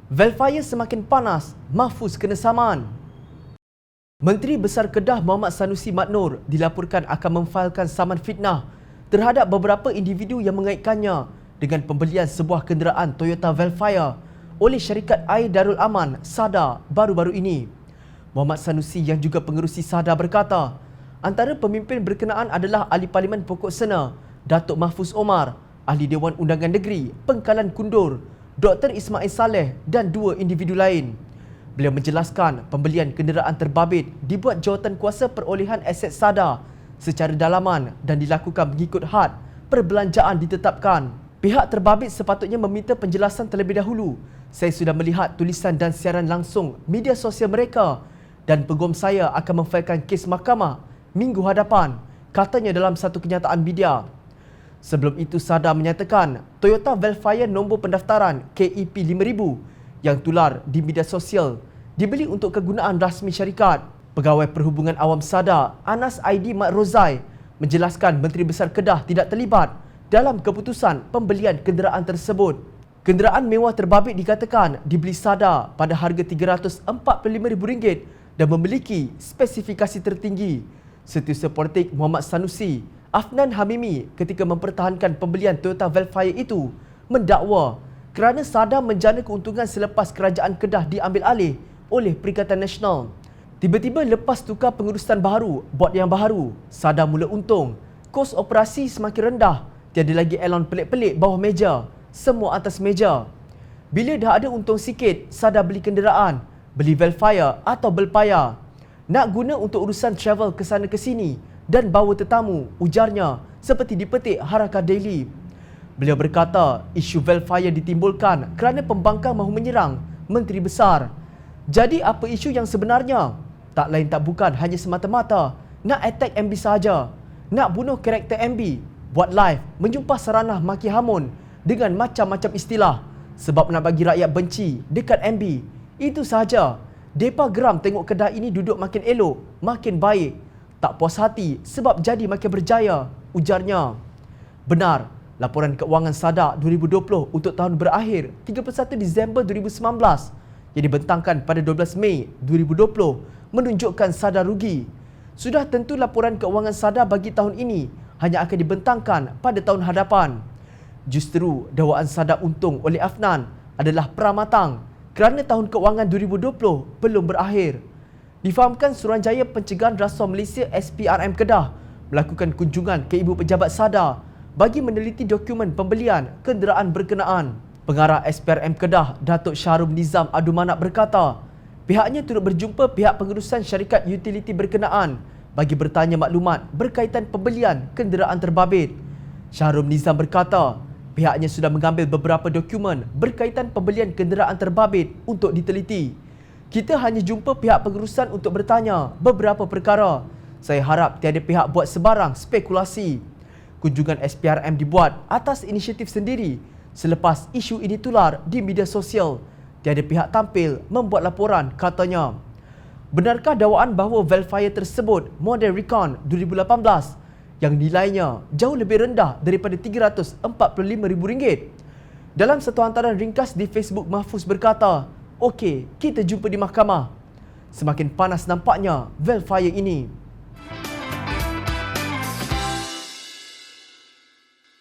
Velfire semakin panas, Mahfuz kena saman. Menteri Besar Kedah Mohamad Sanusi Maknur dilaporkan akan memfailkan saman fitnah terhadap beberapa individu yang mengaitkannya dengan pembelian sebuah kenderaan Toyota Velfire oleh syarikat Air Darul Aman SADA baru-baru ini. Mohamad Sanusi yang juga pengerusi SADA berkata, antara pemimpin berkenaan adalah Ahli Parlimen Pokok Sena, Datuk Mahfuz Omar, Ahli Dewan Undangan Negeri Pengkalan Kundur, Dr. Ismail Saleh dan dua individu lain. Beliau menjelaskan pembelian kenderaan terbabit dibuat jawatan kuasa perolehan aset SADA secara dalaman dan dilakukan mengikut had perbelanjaan ditetapkan. Pihak terbabit sepatutnya meminta penjelasan terlebih dahulu. Saya sudah melihat tulisan dan siaran langsung media sosial mereka dan peguam saya akan memfailkan kes mahkamah minggu hadapan, katanya dalam satu kenyataan media. Sebelum itu, SADA menyatakan Toyota Velfire nombor pendaftaran KEP 5000 yang tular di media sosial dibeli untuk kegunaan rasmi syarikat. Pegawai Perhubungan Awam SADA, Anas Aidi Mat Rozai, menjelaskan Menteri Besar Kedah tidak terlibat dalam keputusan pembelian kenderaan tersebut. Kenderaan mewah terbabit dikatakan dibeli SADA pada harga RM345,000 dan memiliki spesifikasi tertinggi. Setiausaha Politik Mohamad Sanusi, Afnan Hamimi, ketika mempertahankan pembelian Toyota Velfire itu, mendakwa kerana SADA menjana keuntungan selepas kerajaan Kedah diambil alih oleh Perikatan Nasional. Tiba-tiba lepas tukar pengurusan baharu, bot yang baharu, SADA mula untung. Kos operasi semakin rendah, tiada lagi elon pelik-pelik bawah meja, semua atas meja. Bila dah ada untung sikit, SADA beli kenderaan, beli Velfire atau Belpaya. Nak guna untuk urusan travel ke sana ke sini dan bawa tetamu, ujarnya, seperti dipetik Harakah Daily. Beliau berkata, isu Velfire ditimbulkan kerana pembangkang mahu menyerang Menteri Besar. Jadi apa isu yang sebenarnya? Tak lain tak bukan hanya semata-mata nak attack MB sahaja, nak bunuh karakter MB, buat live menjumpah seranah maki hamun dengan macam-macam istilah sebab nak bagi rakyat benci dekat MB. Itu sahaja. Depa geram tengok kedai ini duduk makin elok, makin baik. Tak puas hati sebab jadi makin berjaya, ujarnya. Benar, laporan keuangan SADA 2020 untuk tahun berakhir 31 Disember 2019 yang dibentangkan pada 12 Mei 2020 menunjukkan SADA rugi. Sudah tentu laporan keuangan SADA bagi tahun ini hanya akan dibentangkan pada tahun hadapan. Justru dakwaan SADA untung oleh Afnan adalah pramatang kerana tahun keuangan 2020 belum berakhir. Difahamkan Suruhanjaya Pencegahan Rasuah Malaysia SPRM Kedah melakukan kunjungan ke ibu pejabat SADA bagi meneliti dokumen pembelian kenderaan berkenaan. Pengarah SPRM Kedah, Datuk Syahrul Nizam Adumanak berkata, pihaknya turut berjumpa pihak pengurusan syarikat utiliti berkenaan bagi bertanya maklumat berkaitan pembelian kenderaan terbabit. Syahrul Nizam berkata, pihaknya sudah mengambil beberapa dokumen berkaitan pembelian kenderaan terbabit untuk diteliti. Kita hanya jumpa pihak pengurusan untuk bertanya beberapa perkara. Saya harap tiada pihak buat sebarang spekulasi. Kunjungan SPRM dibuat atas inisiatif sendiri selepas isu ini tular di media sosial. Tiada pihak tampil membuat laporan, katanya. Benarkah dakwaan bahawa Velfire tersebut model Recon 2018 yang nilainya jauh lebih rendah daripada RM345,000? Dalam satu hantaran ringkas di Facebook, Mahfuz berkata, okey, kita jumpa di mahkamah. Semakin panas nampaknya Velfire ini.